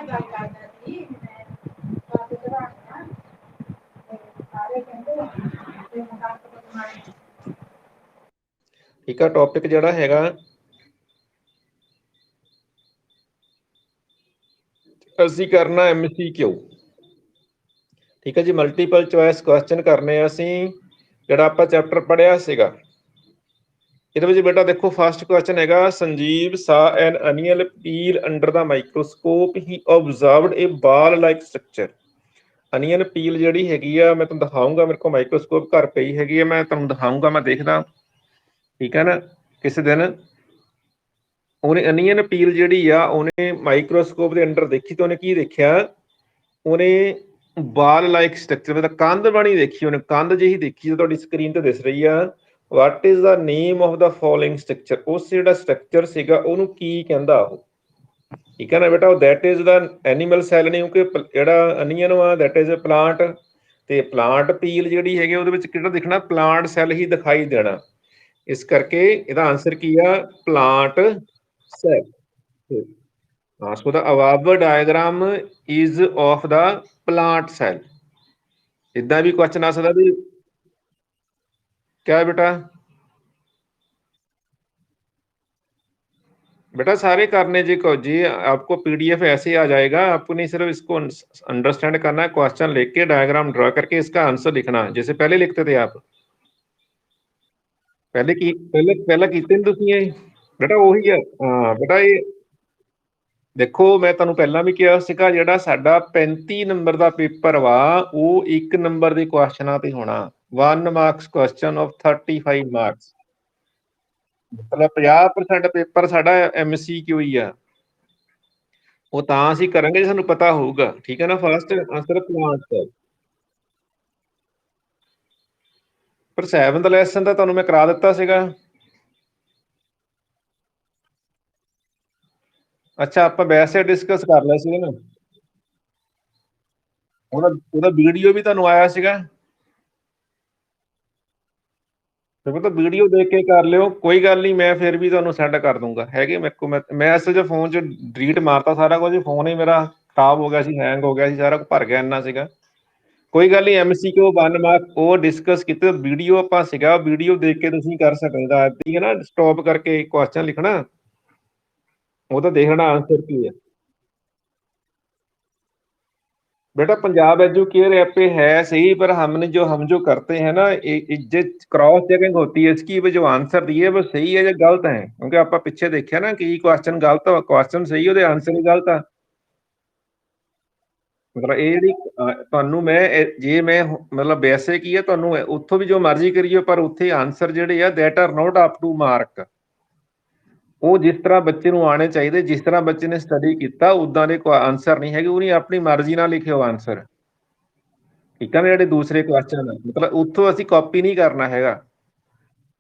ठीक है, टॉपिक जिहड़ा हैगा ਅਸੀਂ करना MCQ। ठीक है जी, मल्टीपल चॉइस क्वेश्चन करने ਅਸੀਂ ਜਿਹੜਾ ਆਪਾਂ ਚੈप्टर पढ़िया ਸੀਗਾ। ਇਹਦੇ ਵਿੱਚ ਬੇਟਾ ਦੇਖੋ ਫਸਟ ਕੁਐਸਚਨ ਹੈਗਾ, ਸੰਜੀਵ ਸਾ ਐਨ ਅਨੀਅਲ peel under the microscope he ਆਬਜ਼ਰਵਡ A ball like structure. Onion peel ਜਿਹੜੀ ਹੈਗੀ ਆ, ਮੈਂ ਤੁਹਾਨੂੰ ਦਿਖਾਉਂਗਾ, ਮੇਰੇ ਕੋਲ ਮਾਈਕਰੋਸਕੋਪ ਘਰ ਪਈ ਹੈਗੀ ਆ, ਮੈਂ ਤੁਹਾਨੂੰ ਦਿਖਾਉਂਗਾ, ਮੈਂ ਦੇਖਦਾ, ਠੀਕ ਹੈ ਨਾ। ਕਿਸੇ ਦਿਨ ਉਹਨੇ ਅਨੀਅਨ ਪੀਲ ਜਿਹੜੀ ਆ ਉਹਨੇ ਮਾਈਕਰੋਸਕੋਪ ਦੇ ਅੰਡਰ ਦੇਖੀ ਤਾਂ ਉਹਨੇ ਕੀ ਦੇਖਿਆ, ਉਹਨੇ ਬਾਲ ਲਾਈਕ ਸਟਰਕਚਰ, ਮਤਲਬ ਕੰਧ ਬਣੀ ਦੇਖੀ ਉਹਨੇ, ਕੰਧ ਜਿਹੀ ਦੇਖੀ ਤੁਹਾਡੀ ਸਕਰੀਨ ਤੇ ਦਿਸ ਰਹੀ ਆ। ਵਾਟ is the name of the following structure, ਉਸ ਜਿਹੜਾ ਸਟਰਕਚਰ ਸੀਗਾ ਉਹਨੂੰ ਕੀ ਕਹਿੰਦਾ ਉਹ, ਠੀਕ ਹੈ ਨਾ ਬੇਟਾ। That is the animal cell ਨੇ, ਕਿਉਂਕਿ ਜਿਹੜਾ ਅਨੀਅਨ ਵਾ ਦੈਟ ਇਜ਼ ਪਲਾਂਟ, ਤੇ ਪਲਾਂਟ ਪੀਲ ਜਿਹੜੀ ਹੈਗੀ ਉਹਦੇ ਵਿੱਚ ਕਿਹੜਾ ਦਿਖਣਾ, ਪਲਾਂਟ ਸੈੱਲ ਹੀ ਦਿਖਾਈ ਦੇਣਾ। ਇਸ ਕਰਕੇ ਇਹਦਾ ਆਨਸਰ ਕੀ ਆ, ਪਲਾਂਟ ਸੈੱਲ। ਹਾਂ, so the above diagram is of the plant cell. इदा भी क्वेश्चन आ सकता भी, क्या है बेटा? बेटा सारे करने जी को जी, आपको PDF ऐसे आ जाएगा, आपको नहीं सिर्फ इसको अंडरस्टैंड करना है, क्वेश्चन लिख के डायग्राम ड्रा करके इसका आंसर लिखना, जैसे पहले लिखते थे आप, पहले कीते तुसीं बेटा ਉਹੀ है। हाँ बेटा ये देखो, मैं ਤੁਹਾਨੂੰ ਪਹਿਲਾਂ ਵੀ ਕਿਹਾ ਸੀਗਾ, ਜਿਹੜਾ ਸਾਡਾ 35 ਨੰਬਰ ਦਾ ਪੇਪਰ ਵਾ ਉਹ 1 ਨੰਬਰ ਦੇ ਕੁਐਸਚਨਾਂ ਤੇ ਹੋਣਾ, 1 ਮਾਰਕਸ ਕੁਐਸਚਨ ਆਫ 35 ਮਾਰਕਸ, ਮਤਲਬ 50% ਪੇਪਰ ਸਾਡਾ MCQ ਹੀ ਆ। ਉਹ ਤਾਂ ਅਸੀਂ ਕਰਾਂਗੇ ਜੇ ਸਾਨੂੰ ਪਤਾ ਹੋਊਗਾ, ਠੀਕ ਹੈ ਨਾ। ਫਸਟ ਆਨਸਰ ਪਲਾਂਟ, ਪਰ 7th ਲੈਸਨ ਦਾ ਤੁਹਾਨੂੰ ਮੈਂ ਕਰਾ ਦਿੱਤਾ ਸੀਗਾ। ਅੱਛਾ, ਆਪਾਂ ਵੈਸੇ ਡਿਸਕਸ ਕਰ ਲਿਆ ਸੀਗਾ ਨਾ, ਉਹਦਾ ਵੀਡੀਓ ਵੀ ਤੁਹਾਨੂੰ ਆਇਆ ਸੀਗਾ, ਤੇ ਪਤਾ ਵੀਡੀਓ ਦੇਖ ਕੇ ਕਰ ਲਿਓ, ਕੋਈ ਗੱਲ ਨਹੀਂ, ਮੈਂ ਫਿਰ ਵੀ ਤੁਹਾਨੂੰ ਸੈਂਡ ਕਰ ਦੂੰਗਾ, ਹੈਗੇ ਮੇਰੇ ਕੋਲ। ਮੈਂ ਅਸਲ 'ਚ ਫੋਨ 'ਚ ਡਿਲੀਟ ਮਾਰਤਾ ਸਾਰਾ ਕੁਝ, ਫੋਨ ਹੀ ਮੇਰਾ ਖਰਾਬ ਹੋ ਗਿਆ ਸੀ, ਹੈਂਗ ਹੋ ਗਿਆ ਸੀ, ਸਾਰਾ ਕੁਝ ਭਰ ਗਿਆ ਇੰਨਾ ਸੀਗਾ। ਕੋਈ ਗੱਲ ਨਹੀਂ, MCQ 1 ਮਾਰਕ ਉਹ ਡਿਸਕਸ ਕੀਤੇ, ਵੀਡੀਓ ਆਪਾਂ ਸੀਗਾ, ਵੀਡੀਓ ਦੇਖ ਕੇ ਤੁਸੀਂ ਕਰ ਸਕਦਾ, ਠੀਕ ਹੈ ਨਾ। ਸਟਾਪ ਕਰਕੇ ਕੁਐਸਚਨ ਲਿਖਣਾ, ਉਹ ਤਾਂ ਦੇਖਣਾ ਆंसर ਕੀ है। बेटा पंजाब एजुकेयर ऐप पे है सही, पर हमने हम जो करते हैं ना, जो क्रॉस चेकिंग होती है इसकी, वो जो आंसर दिए वो सही है या गलत है, क्योंकि आप पिछे देखिया ना कि क्वेश्चन गलत, क्वेश्चन सही है, आंसर ही गलत है। मतलब ये ਤੁਹਾਨੂੰ ਮੈਂ ਜੇ ਮੈਂ ਮਤਲਬ ਵੈਸੇ ਕੀ ਹੈ, ਤੁਹਾਨੂੰ ਉੱਥੋਂ ਵੀ ਜੋ ਮਰਜ਼ੀ ਕਰੀਏ, ਪਰ ਉੱਥੇ ਆਨਸਰ ਜਿਹੜੇ ਆ that are not up to mark, ਉਹ ਜਿਸ ਤਰ੍ਹਾਂ ਬੱਚੇ ਨੂੰ ਆਣੇ ਚਾਹੀਦੇ, ਜਿਸ ਤਰ੍ਹਾਂ ਬੱਚੇ ਨੇ ਸਟੱਡੀ ਕੀਤਾ ਉਦਾਂ ਦੇ ਆਨਸਰ ਨਹੀਂ ਹੈਗੇ, ਉਹਨੇ ਆਪਣੀ ਮਰਜ਼ੀ ਨਾਲ ਲਿਖਿਓ ਆਨਸਰ, ਠੀਕ ਹੈ ਨਾ। ਜਿਹੜੇ ਦੂਸਰੇ ਕੁਐਸਚਨ ਮਤਲਬ ਉੱਥੋਂ ਅਸੀਂ ਕਾਪੀ ਨਹੀਂ ਕਰਨਾ ਹੈਗਾ,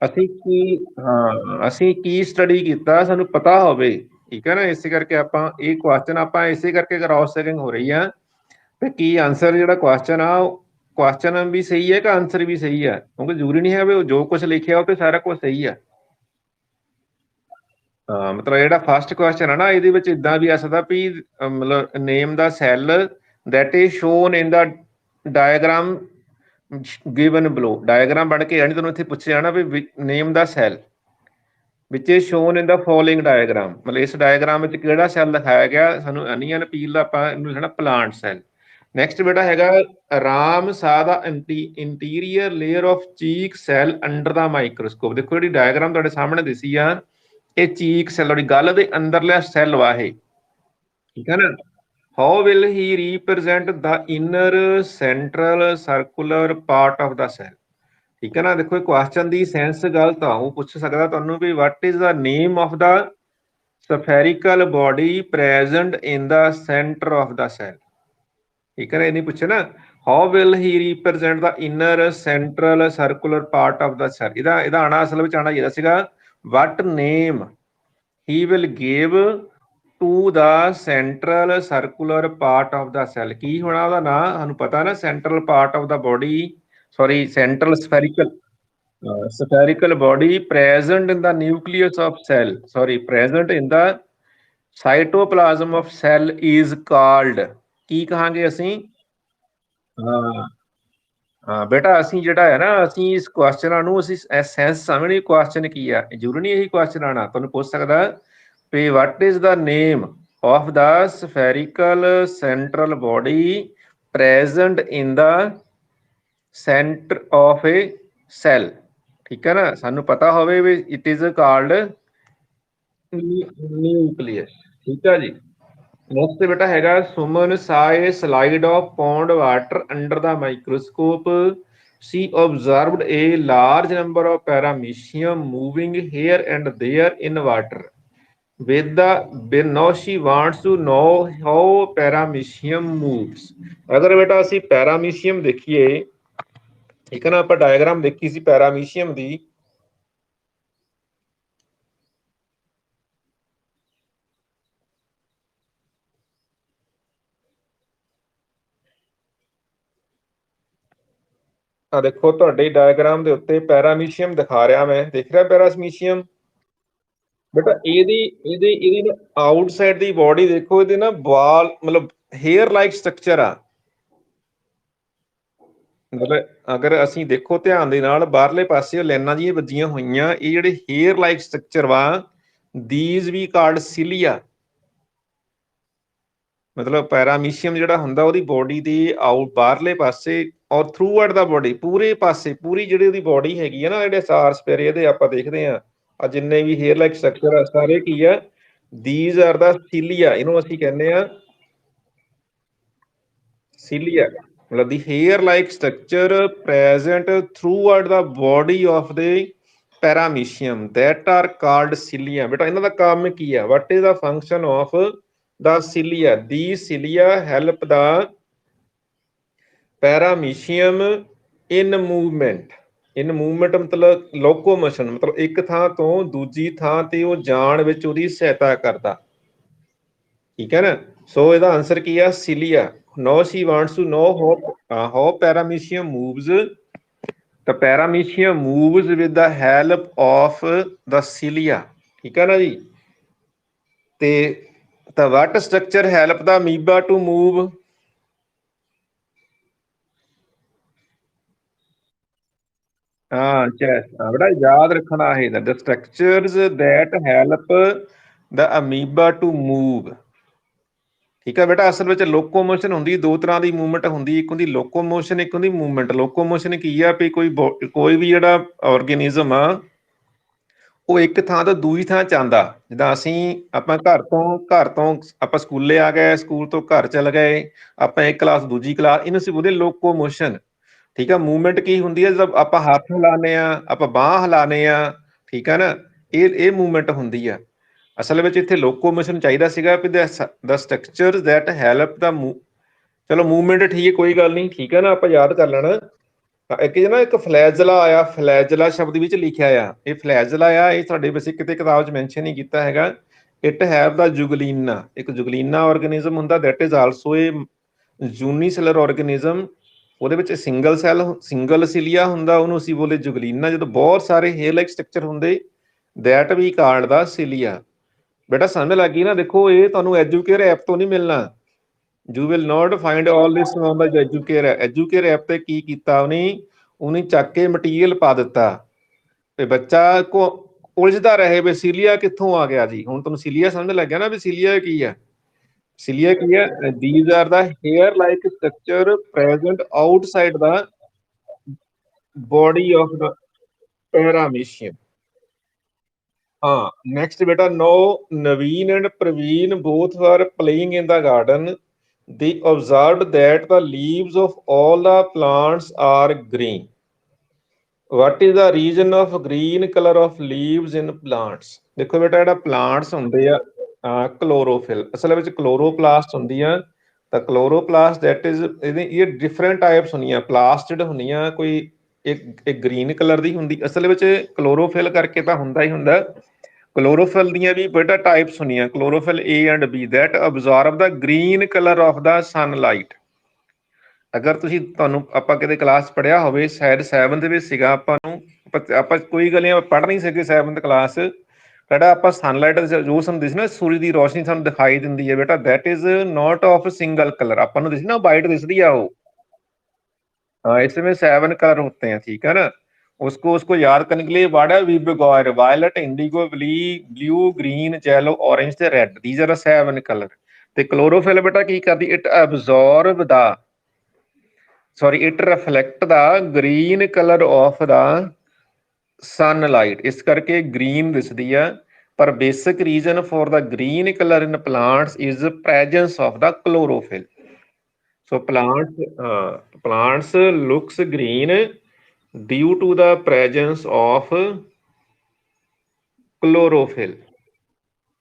ਅਸੀਂ ਕੀ, ਹਾਂ ਅਸੀਂ ਕੀ ਸਟੱਡੀ ਕੀਤਾ ਸਾਨੂੰ ਪਤਾ ਹੋਵੇ, ਠੀਕ ਹੈ ਨਾ। ਇਸੇ ਕਰਕੇ ਆਪਾਂ ਇਹ ਕੁਐਸਚਨ ਆਪਾਂ ਇਸੇ ਕਰਕੇ ਕ੍ਰਾਸ ਚੈਕਿੰਗ ਹੋ ਰਹੀ ਆ ਤੇ ਕੀ ਆਨਸਰ ਜਿਹੜਾ ਕੁਐਸਚਨ ਆ, ਕੁਐਸਚਨ ਵੀ ਸਹੀ ਹੈ ਕਿ ਆਨਸਰ ਵੀ ਸਹੀ ਹੈ, ਕਿਉਂਕਿ ਜ਼ਰੂਰੀ ਨਹੀਂ ਹੈ ਵੀ ਜੋ ਕੁਝ ਲਿਖਿਆ ਉਹ ਤੇ ਸਾਰਾ ਕੁਝ ਸਹੀ ਹੈ। ਹਾਂ, ਮਤਲਬ ਜਿਹੜਾ ਫਸਟ ਕੁਐਸਚਨ ਹੈ ਨਾ, ਇਹਦੇ ਵਿੱਚ ਇਦਾਂ ਵੀ ਆ ਸਕਦਾ ਵੀ ਮਤਲਬ name the cell that is shown in the diagram given below, diagram ਬਣ ਕੇ, ਯਾਨੀ ਤੁਹਾਨੂੰ ਇੱਥੇ ਪੁੱਛਿਆ ਜਾਣਾ ਵੀ name the cell which is shown in the following diagram, ਮਤਲਬ ਇਸ ਡਾਇਗਰਾਮ ਵਿੱਚ ਕਿਹੜਾ ਸੈੱਲ ਦਿਖਾਇਆ ਗਿਆ ਸਾਨੂੰ, ਅਨੀਅਨ ਪੀਲ ਦਾ ਆਪਾਂ ਇਹਨੂੰ ਲਿਖਣਾ ਪਲਾਂਟ ਸੈੱਲ। ਨੈਕਸਟ ਬੇਟਾ ਹੈਗਾ, ਰਾਮ ਸਾਹ the interior layer of cheek cell under the microscope. ਦੇਖੋ ਜਿਹੜੀ ਡਾਇਗਰਾਮ ਤੁਹਾਡੇ ਸਾਹਮਣੇ ਦਿਸੀ ਆ, ਇਹ ਚੀਕ ਸੈੱਲ ਵਾਲੀ ਗੱਲ ਦੇ ਅੰਦਰਲਾ ਸੈੱਲ ਵਾ ਇਹ, ਠੀਕ ਹੈ ਨਾ। How will he represent the inner central circular part of the cell, ਠੀਕ ਹੈ ਨਾ। ਦੇਖੋ ਕੁਐਸਚਨ ਦੀ ਸੈਂਸ ਗਲਤ ਆ, ਉਹ ਪੁੱਛ ਸਕਦਾ ਤੁਹਾਨੂੰ ਵੀ what is the name of the spherical body present in the centre of the cell, ਠੀਕ ਹੈ ਨਾ। ਇਹ ਨਹੀਂ ਪੁੱਛੇ ਨਾ how will he represent the inner central circular part of the cell, ਇਹਦਾ ਆਣਾ ਅਸਲ ਵਿੱਚ ਆਣਾ ਚਾਹੀਦਾ ਸੀਗਾ what name he will give to the central circular part of the cell. ਕੀ ਹੋਣਾ ਉਹਦਾ ਨਾਂ, ਸਾਨੂੰ ਪਤਾ ਨਾ, central part of the body, sorry central spherical body present in the nucleus of cell, sorry present in the cytoplasm of cell is called, ਕੀ ਕਹਾਂਗੇ ਅਸੀਂ? ਹਾਂ ਹਾਂ ਬੇਟਾ, ਅਸੀਂ ਜਿਹੜਾ ਹੈ ਨਾ, ਅਸੀਂ ਇਸ ਕੁਐਸਚਨਾਂ ਨੂੰ ਅਸੀਂ ਸੈਂਸ ਸਮਝਣੀ, ਕੁਐਸਚਨ ਕੀ ਆ, ਜ਼ਰੂਰੀ ਨਹੀਂ ਇਹੀ ਕੁਐਸਚਨ ਆਣਾ। ਤੁਹਾਨੂੰ ਪੁੱਛ ਸਕਦਾ ਵੀ what is the name of the spherical central body present in the centre of a cell, ਠੀਕ ਹੈ ਨਾ, ਸਾਨੂੰ ਪਤਾ ਹੋਵੇ ਵੀ ਇਟ ਇਜ਼ ਕਾਲਡ ਨਿਊਕਲੀਅਸ, ਠੀਕ ਹੈ ਜੀ। ਨੈਕਸਟ ਬੇਟਾ ਹੈਗਾ, Suman saw a slide of pond water under the microscope. She observed a large number of paramecium moving here and there in water. Now she wants to know how paramecium moves. ਅਗਰ ਬੇਟਾ ਅਸੀਂ ਪੈਰਾਮੀਸ਼ੀਅਮ ਦੇਖੀਏ, ਠੀਕ ਹੈ ਨਾ, ਆਪਾਂ ਡਾਇਗਰਾਮ ਦੇਖੀ ਸੀ ਪੈਰਾਮੀਸ਼ੀਅਮ ਦੀ। ਆ ਦੇਖੋ ਤੁਹਾਡੇ ਡਾਇਗਰਾਮ ਦੇ ਉੱਤੇ ਪੈਰਾਮੀਸ਼ੀਅਮ ਦਿਖਾ ਰਿਹਾ ਮੈਂ, ਦੇਖ ਰਿਹਾ ਪੈਰਾਮੀਸ਼ੀਅਮ ਬੇਟਾ? ਇਹਦੀ ਆਊਟਸਾਈਡ ਦੀ ਬੋਡੀ ਦੇਖੋ, ਇਹਦੇ ਨਾ ਬਾਲ ਮਤਲਬ ਹੇਅਰ ਲਾਈਕ ਸਟਰਕਚਰ ਆ। ਮਤਲਬ ਅਗਰ ਅਸੀਂ ਦੇਖੋ ਧਿਆਨ ਦੇ ਨਾਲ, ਬਾਹਰਲੇ ਪਾਸੇ ਲਾਈਨਾਂ ਜਿਹੀਆਂ ਵੱਜੀਆਂ ਹੋਈਆਂ, ਇਹ ਜਿਹੜੇ ਹੇਅਰ ਲਾਈਕ ਸਟਰਕਚਰ ਵਾ, ਦੀਜ਼ ਵੀ ਕਾਲਡ ਸਿਲੀਆ। ਮਤਲਬ ਪੈਰਾਮੀਸ਼ੀਅਮ ਜਿਹੜਾ ਹੁੰਦਾ, ਉਹਦੀ ਬੋਡੀ ਦੇ ਆਊਟ ਬਾਹਰਲੇ ਪਾਸੇ ਔਰ ਥਰੂ ਆਊਟ ਦਾ ਬੋਡੀ, ਪੂਰੇ ਪਾਸੇ, ਪੂਰੀ ਜਿਹੜੀ ਉਹਦੀ ਬੋਡੀ ਹੈਗੀ ਆ ਨਾ, ਜਿਹੜੇ ਸਾਰ ਸਪੇਰੇ ਇਹਦੇ ਆਪਾਂ ਦੇਖਦੇ ਆ, ਆ ਜਿੰਨੇ ਵੀ ਹੇਅਰ ਲਾਈਕ ਸਟਰਕਚਰ ਆ, ਸਾਰੇ ਕੀ ਆ? ਦੀਜ਼ ਆਰ ਦਾ ਸਿਲੀਆ। ਇਹਨੂੰ ਅਸੀਂ ਕਹਿੰਦੇ ਆ cilia, मतलब the hair like structure present throughout the body of the paramecium that are called cilia. बेटा इन्हों का काम की है? What is the function of the cilia? These cilia help the paramecium in movement. in movement मतलब locomotion, मतलब एक ਥਾਂ ਤੋਂ ਦੂਜੀ ਥਾਂ ਤੇ ਉਹ ਜਾਣ ਵਿੱਚ ਉਹਦੀ ਸਹਾਇਤਾ ਕਰਦਾ, ਠੀਕ ਹੈ ਨਾ। ਸੋ ਇਹਦਾ ਆਨਸਰ ਕੀ ਆ? ਸਿਲੀਆ। Now she wants to know how paramecium moves. The paramecium moves with the help of the cilia, ਠੀਕ ਹੈ ਨਾ ਜੀ। ਤੇ the what structure help the amoeba to move? ਹਾਂ ਚੈਸ, ਬੜਾ ਯਾਦ ਰੱਖਣਾ ਹੈ। the structures that help the amoeba to move, ਠੀਕ ਹੈ ਬੇਟਾ। ਅਸਲ ਵਿੱਚ ਲੋਕੋਮੋਸ਼ਨ ਹੁੰਦੀ ਦੋ ਤਰ੍ਹਾਂ ਦੀ, ਮੂਵਮੈਂਟ ਹੁੰਦੀ, ਇੱਕ ਹੁੰਦੀ ਲੋਕੋਮੋਸ਼ਨ, ਇੱਕ ਹੁੰਦੀ ਮੂਵਮੈਂਟ। ਲੋਕੋਮੋਸ਼ਨ ਕੀ ਆ ਵੀ ਕੋਈ ਵੀ ਜਿਹੜਾ ਆਰਗੇਨਿਜ਼ਮ ਆ, ਉਹ ਇੱਕ ਥਾਂ ਤੋਂ ਦੂਜੀ ਥਾਂ ਜਾਂਦਾ। ਜਿੱਦਾਂ ਆਪਾਂ ਘਰ ਤੋਂ ਆਪਾਂ ਸਕੂਲੇ ਆ ਗਏ, ਸਕੂਲ ਤੋਂ ਘਰ ਚਲ ਗਏ, ਆਪਾਂ ਇੱਕ ਕਲਾਸ ਦੂਜੀ ਕਲਾਸ, ਇਹਨੂੰ ਅਸੀਂ ਬੋਲਦੇ ਲੋਕੋਮੋਸ਼ਨ, ਠੀਕ ਆ। ਮੂਵਮੈਂਟ ਕੀ ਹੁੰਦੀ ਹੈ? ਜਦੋਂ ਆਪਾਂ ਹੱਥ ਹਿਲਾਉਂਦੇ ਆ, ਆਪਾਂ ਬਾਂਹ ਹਿਲਾਉਂਦੇ ਆ, ਠੀਕ ਹੈ ਨਾ, ਇਹ ਮੂਵਮੈਂਟ ਹੁੰਦੀ ਆ। ਅਸਲ ਵਿੱਚ ਇੱਥੇ ਲੋਕੋਮੋਸ਼ਨ ਚਾਹੀਦਾ ਸੀਗਾ ਵੀ ਦਾ ਸਟਰਕਚਰ ਦੈਟ ਹੈਲਪ ਦਾ ਚਲੋ ਮੂਵਮੈਂਟ ਠੀਕ ਹੈ, ਕੋਈ ਗੱਲ ਨਹੀਂ, ਠੀਕ ਹੈ ਨਾ, ਆਪਾਂ ਯਾਦ ਕਰ ਲੈਣਾ। ਇੱਕ ਨਾ ਇੱਕ ਫਲੈਜਲਾ ਆਇਆ, ਫਲੈਜਲਾ ਸ਼ਬਦ ਵਿੱਚ ਲਿਖਿਆ ਆ, ਇਹ ਫਲੈਜਲਾ ਆ, ਇਹ ਤੁਹਾਡੇ ਵੈਸੇ ਕਿਤੇ ਕਿਤਾਬ 'ਚ ਮੈਂਸ਼ਨ ਨਹੀਂ ਕੀਤਾ ਹੈਗਾ। ਇਟ ਹੈਵ ਦਾ ਜੁਗਲੀਨਾ, ਇੱਕ ਜੁਗਲੀਨਾ ਆਰਗੇਨਿਜ਼ਮ ਹੁੰਦਾ, that is also a unicellular organism. ਉਹਦੇ ਵਿੱਚ ਸਿੰਗਲ ਸਿਲੀਆ ਹੁੰਦਾ, ਉਹਨੂੰ ਅਸੀਂ ਬੋਲੇ ਜੁਗਲੀਨਾ। ਜਦੋਂ ਬਹੁਤ ਸਾਰੇ ਹੇਅਰ ਲਾਈਕ ਸਟਰਕਚਰ ਹੁੰਦੇ, ਦੈਟ ਵੀ ਕਾਲਡ ਦਾ ਸਿਲੀਆ। ਬੇਟਾ ਸਮਝ ਲੱਗ ਗਈ ਨਾ? ਦੇਖੋ ਇਹ ਤੁਹਾਨੂੰ ਐਜੂਕੇਅਰ ਐਪ ਤੋਂ ਨਹੀਂ ਮਿਲਣਾ। You will not find all this on the Educare. Educare app ਤੇ ਕੀ ਕੀਤਾ ਉਹਨੇ ਚੱਕ ਕੇ ਮਟੀਰੀਅਲ ਪਾ ਦਿੱਤਾ ਤੇ ਬੱਚਾ ਕੋ ਉਲਝਦਾ ਰਹੇ ਵੀ ਸਿਲੀਆ ਕਿੱਥੋਂ ਆ ਗਿਆ ਜੀ। ਹੁਣ ਤੁਹਾਨੂੰ ਸਿਲੀਆ ਸਮਝ ਲੱਗਿਆ ਨਾ ਵੀ ਸਿਲੀਆ ਕੀ ਹੈ? ਸਿਲੀਆ ਕੀ ਹੈ? these are the hair like structure present outside the body of the paramecium. Next beta, now Naveen and Praveen both were playing in the garden. They observed that the leaves of all the plants are green. What is the reason of green color of leaves in plants? ਦੇਖੋ ਬੇਟਾ, ਜਿਹੜਾ plants ਹੁੰਦੇ ਆ, chlorophyll, ਅਸਲ ਵਿੱਚ chloroplast ਹੁੰਦੀ ਆ। ਤਾਂ ਕਲੋਰੋਪਲਾਸਟ ਦੈਟ ਇਜ਼, ਇਹ ਡਿਫਰੈਂਟ ਟਾਈਪਸ ਹੁੰਦੀਆਂ, ਪਲਾਸਟਿਡ ਹੁੰਦੀਆਂ, ਕੋਈ ਇੱਕ ਗ੍ਰੀਨ ਕਲਰ ਦੀ ਹੁੰਦੀ। ਅਸਲ ਵਿੱਚ ਕਲੋਰੋਫਿਲ ਕਰਕੇ ਤਾਂ ਹੁੰਦਾ ਹੀ ਹੁੰਦਾ। ਕਲੋਰੋਫਿਲ ਦੀਆਂ ਵੀ ਬੇਟਾ ਟਾਈਪਸ ਹੁੰਦੀਆਂ, chlorophyll A and B, that absorb the green colour of the sunlight. ਅਗਰ ਤੁਹਾਨੂੰ ਆਪਾਂ ਕਿਤੇ ਕਲਾਸ ਪੜ੍ਹਿਆ ਹੋਵੇ, ਸ਼ਾਇਦ 7th ਵਿੱਚ ਸੀਗਾ, ਆਪਾਂ ਕੋਈ ਗੱਲ ਨਹੀਂ, ਪੜ੍ਹ ਨਹੀਂ ਸਕੇ 7th ਕਲਾਸ, ਜਿਹੜਾ ਆਪਾਂ ਸਨਲਾਈਟ ਜੋ ਸਾਨੂੰ ਦਿਸਦੀ ਨਾ, ਸੂਰਜ ਦੀ ਰੋਸ਼ਨੀ ਸਾਨੂੰ ਦਿਖਾਈ ਦਿੰਦੀ ਹੈ ਬੇਟਾ, that is not of single colour. ਆਪਾਂ ਨੂੰ ਦਿਸਦੀ ਨਾ ਵਾइट दिसदी है वो। हाँ, इसमें 7 कलर होते हैं, ठीक है ना। उसको उसको याद करने के लिए वर्ड है VIBGYOR, violet, indigo, blue, green, yellow, orange ਤੇ red, these are the 7 colour. ਤੇ क्लोरोफिल बेटा ਕੀ ਕਰਦੀ, it absorb the, sorry, it reflect the green colour of the sunlight, इस करके ग्रीन दिसदी है। पर basic reason for the green colour in plants is presence of the chlorophyll. So plants looks green due to the presence of chlorophyll।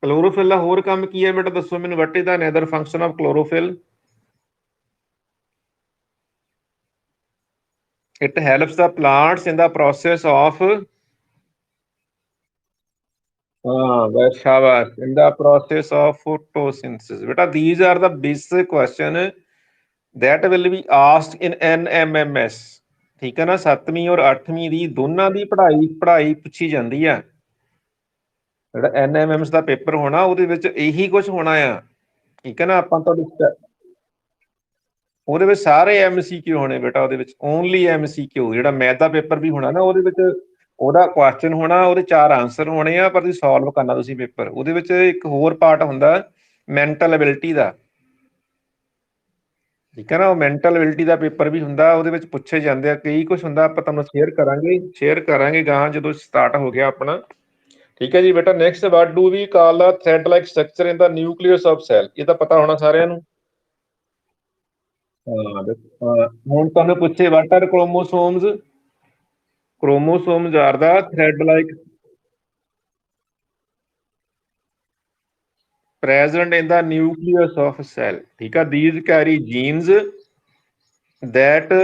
Chlorophyll ਦਾ ਹੋਰ ਕੰਮ ਕੀ ਹੈ ਬੇਟਾ, ਦੱਸੋ ਮੈਨੂੰ। what is the another function of chlorophyll? It helps the plants in the process of shabash, in the process of photosynthesis। beta these are the basic question that will be asked in NMMS। ਠੀਕ ਹੈ ਨਾ, 7ਵੀਂ ਔਰ 8ਵੀਂ ਦੀ ਦੋਨਾਂ ਦੀ ਪੜ੍ਹਾਈ ਪੁੱਛੀ ਜਾਂਦੀ ਆ। ਜਿਹੜਾ NMMS ਦਾ ਪੇਪਰ ਹੋਣਾ ਉਹਦੇ ਵਿੱਚ ਇਹੀ ਕੁਝ ਹੋਣਾ ਆ, ਠੀਕ ਹੈ ਨਾ। ਆਪਾਂ ਉਹਦੇ ਵਿੱਚ ਸਾਰੇ MCQ ਹੋਣੇ ਬੇਟਾ, ਉਹਦੇ ਵਿੱਚ ਓਨਲੀ MCQ। ਜਿਹੜਾ ਮੈਥ ਦਾ ਪੇਪਰ ਵੀ ਹੋਣਾ ਨਾ, ਉਹਦੇ ਵਿੱਚ ਉਹਦਾ ਕੁਐਸਚਨ ਹੋਣਾ, ਉਹਦੇ 4 ਆਨਸਰ ਹੋਣੇ ਆ, ਪਰ ਤੁਸੀਂ ਸੋਲਵ ਕਰਨਾ ਤੁਸੀਂ ਪੇਪਰ। ਉਹਦੇ ਵਿੱਚ ਇੱਕ ਹੋਰ ਪਾਰਟ ਹੁੰਦਾ ਮੈਂਟਲ ਐਬਿਲਿਟੀ ਦਾ, ਠੀਕ ਹੈ ਨਾ। ਉਹ ਮੈਂਟਲ ਐਬਿਲਿਟੀ ਦਾ ਪੇਪਰ ਵੀ ਹੁੰਦਾ, ਉਹਦੇ ਵਿੱਚ ਪੁੱਛੇ ਜਾਂਦੇ ਆ ਕਈ ਕੁਝ ਹੁੰਦਾ। ਆਪਾਂ ਤੁਹਾਨੂੰ ਸ਼ੇਅਰ ਕਰਾਂਗੇ ਗਾਂ ਜਦੋਂ ਸਟਾਰਟ ਹੋ ਗਿਆ ਆਪਣਾ, ਠੀਕ ਹੈ ਜੀ ਬੇਟਾ। Next, what do we call the thread like structure in the nucleus of cell. ਇਹ ਤਾਂ ਪਤਾ ਹੋਣਾ ਸਾਰਿਆਂ ਨੂੰ। ਹੁਣ ਤੁਹਾਨੂੰ ਪੁੱਛੇ what are chromosomes, chromosomes are the thread like present in the nucleus of a cell, ठीक है। these carry genes that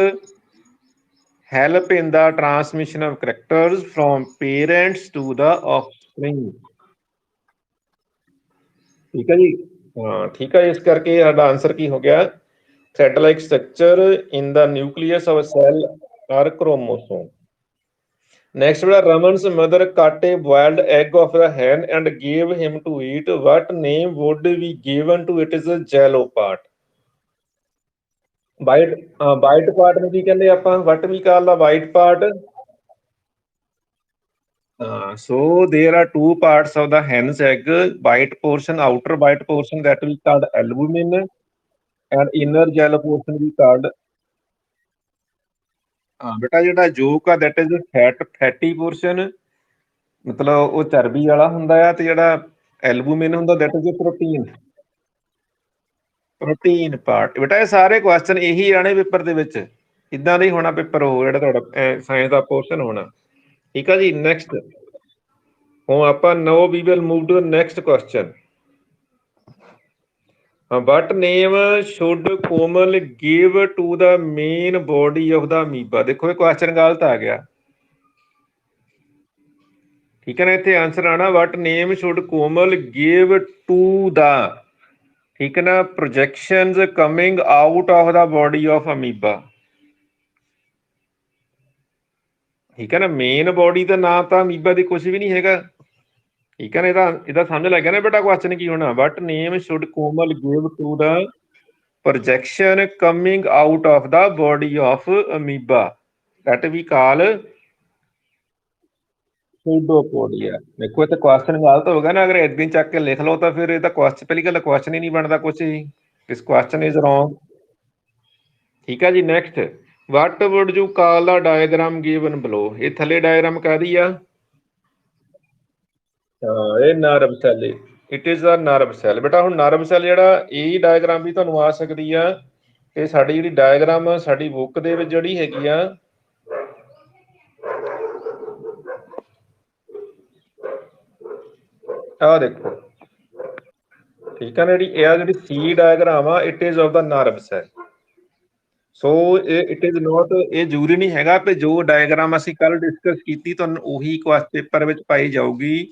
help in the transmission of characters from parents to the offspring, ठीक है जी। हाँ ठीक है, इस करके साडा आंसर की हो गया, thread like structure in the nucleus of a cell are chromosome। Next, Raman's mother cut a boiled egg of the hen and gave him to eat. What name would be given to it is a jello part? White part ਨੂੰ ਕੀ ਕਹਿੰਦੇ ਆਪਾਂ? What we call the white part? So there are two parts of the hen's egg. White portion, outer white portion, that we called albumin, and inner jello portion we called ਬੇਟਾ ਜਿਹੜਾ yolk ਆ that is fatty portion, ਮਤਲਬ ਉਹ ਚਰਬੀ ਵਾਲਾ ਹੁੰਦਾ ਆ। ਤੇ ਜਿਹੜਾ ਐਲਬੂਮਿਨ ਹੁੰਦਾ that is ਪ੍ਰੋਟੀਨ ਪਾਰਟ। ਬੇਟਾ ਇਹ ਸਾਰੇ ਕੁਐਸਚਨ ਇਹੀ ਆਣੇ ਪੇਪਰ ਦੇ ਵਿੱਚ, ਇਦਾਂ ਦਾ ਹੀ ਹੋਣਾ ਪੇਪਰ ਉਹ ਜਿਹੜਾ ਤੁਹਾਡਾ ਸਾਇੰਸ ਦਾ ਪੋਰਸ਼ਨ ਹੋਣਾ, ਠੀਕ ਆ ਜੀ। ਨੈਕਸਟ, ਹੁਣ ਆਪਾਂ now we will move to the next question. What name should Komal give to the main body of the amoeba. ਦੇਖੋ ਇਹ ਕੁਐਸਚਨ ਗਲਤ ਆ ਗਿਆ, ਠੀਕ ਹੈ ਨਾ। ਇੱਥੇ ਆਨਸਰ ਆਣਾ what name should Komal give to the, ਠੀਕ ਹੈ ਨਾ, projections coming out of the body of amoeba, ਠੀਕ ਹੈ ਨਾ। ਮੇਨ ਬੋਡੀ ਦਾ ਨਾਮ ਤਾਂ ਅਮੀਬਾ ਦੀ ਕੁਝ ਵੀ ਨਹੀਂ ਹੈਗਾ, ਠੀਕ ਹੈ ਨਾ। ਇਹਦਾ ਸਮਝ ਲੱਗ ਗਿਆ ਨਾ ਬੇਟਾ ਕੁਐਸਚਨ ਕੀ ਹੋਣਾ। What name should Komal give to the projection coming out of the body of amoeba, that we call pseudopodia. ਦੇਖੋ ਇੱਥੇ ਕੁਐਸਚਨ ਗਲਤ ਹੋ ਗਿਆ ਨਾ, ਅਗਰ ਏਦਾਂ ਚੱਕ ਕੇ ਲਿਖ ਲਓ ਤਾਂ ਫਿਰ ਇਹਦਾ ਕੁਐਸਚਨ, ਪਹਿਲੀ ਗੱਲ ਕੁਐਸਚਨ ਹੀ ਨਹੀਂ ਬਣਦਾ ਕੁਛ ਹੀ, ਦਿਸ ਕੁਐਸਚਨ ਇਜ਼ ਰੋਂਗ, ਠੀਕ ਹੈ ਜੀ। Next, what would you call the diagram given below. ਇਹ ਥੱਲੇ ਡਾਇਗਰਾਮ ਕਾਹਦੀ ਆ? ਇਹ nerve cell, it is a nerve cell. ਬੇਟਾ ਹੁਣ ਨਰਵ ਸੈਲ ਜਿਹੜਾ, ਇਹ ਡਾਇਗਰਾਮ ਵੀ ਤੁਹਾਨੂੰ ਆ ਸਕਦੀ ਆ। ਤੇ ਸਾਡੀ ਜਿਹੜੀ ਡਾਇਗਰਾਮ ਸਾਡੀ ਬੁੱਕ ਦੇ ਵਿੱਚ ਜਿਹੜੀ ਹੈਗੀ ਆ, ਆਹ ਦੇਖੋ, ਠੀਕ ਹੈ ਨਾ। ਜਿਹੜੀ ਸੀ ਡਾਇਗਰਾਮ ਆ, it is of the nerve cell. So it is not, ਇਹ ਜ਼ਰੂਰੀ ਨਹੀਂ ਹੈਗਾ ਕਿ ਜੋ ਡਾਇਗਰਾਮ ਅਸੀਂ ਕੱਲ ਡਿਸਕਸ ਕੀਤੀ ਤੁਹਾਨੂੰ ਉਹੀ ਪੇਪਰ ਵਿੱਚ ਪਾਈ ਜਾਊਗੀ,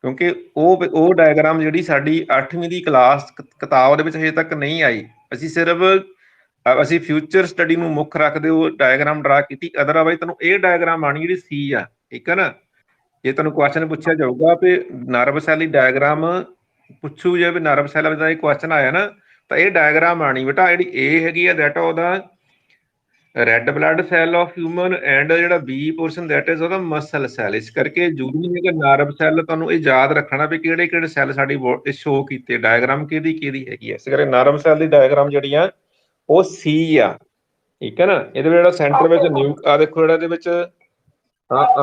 ਕਿਉਂਕਿ ਉਹ ਡਾਇਗਰਾਮ ਜਿਹੜੀ ਸਾਡੀ 8ਵੀਂ ਦੀ ਕਲਾਸ ਕਿਤਾਬ ਦੇ ਵਿੱਚ ਹਜੇ ਤੱਕ ਨਹੀਂ ਆਈ। ਅਸੀਂ ਫਿਊਚਰ ਸਟੱਡੀ ਨੂੰ ਮੁੱਖ ਰੱਖਦੇ ਉਹ ਡਾਇਗਰਾਮ ਡਰਾ ਕੀਤੀ। ਅਦਰਵਾਈਜ਼ ਤੁਹਾਨੂੰ ਇਹ ਡਾਇਗਰਾਮ ਆਣੀ ਜਿਹੜੀ ਸੀ ਆ, ਠੀਕ ਹੈ ਨਾ। ਜੇ ਤੁਹਾਨੂੰ ਕੁਐਸਚਨ ਪੁੱਛਿਆ ਜਾਊਗਾ ਵੀ ਨਰਵ ਸੈੱਲ ਦੀ ਡਾਇਗਰਾਮ ਪੁੱਛੂ ਜੇ ਵੀ ਨਰਵ ਸੈੱਲ ਦਾ ਇਹ ਕੁਐਸਚਨ ਆਇਆ ਨਾ ਤਾਂ ਇਹ ਡਾਇਗਰਾਮ ਆਣੀ ਬੇਟਾ ਜਿਹੜੀ ਏ ਹੈਗੀ ਆ ਦੈਟ ਉਹਦਾ red blood cell of human and ਜਿਹੜਾ ਬੀ ਪੋਰਸ਼ਨ ਦੈਟ ਇਜ਼ ਉਹਦਾ ਮਸਲ ਸੈੱਲ। ਇਸ ਕਰਕੇ ਜ਼ਰੂਰੀ ਨਹੀਂ ਕਿ ਨਰਵ ਸੈੱਲ ਤੁਹਾਨੂੰ ਇਹ ਯਾਦ ਰੱਖਣਾ ਵੀ ਕਿਹੜੇ ਕਿਹੜੇ ਸੈੱਲ ਸਾਡੀ ਸ਼ੋ ਕੀਤੇ ਡਾਇਗਰਾਮ ਕਿਹਦੀ ਕਿਹਦੀ ਹੈਗੀ ਹੈ। ਇਸ ਕਰਕੇ ਨਰਵ ਸੈੱਲ ਦੀ ਡਾਇਗਰਾਮ ਜਿਹੜੀ ਆ ਉਹ ਸੀ ਆ, ਠੀਕ ਹੈ ਨਾ। ਇਹਦੇ ਵਿੱਚ ਜਿਹੜਾ ਸੈਂਟਰ ਵਿੱਚ ਆ ਦੇਖੋ ਜਿਹੜਾ ਇਹਦੇ ਵਿੱਚ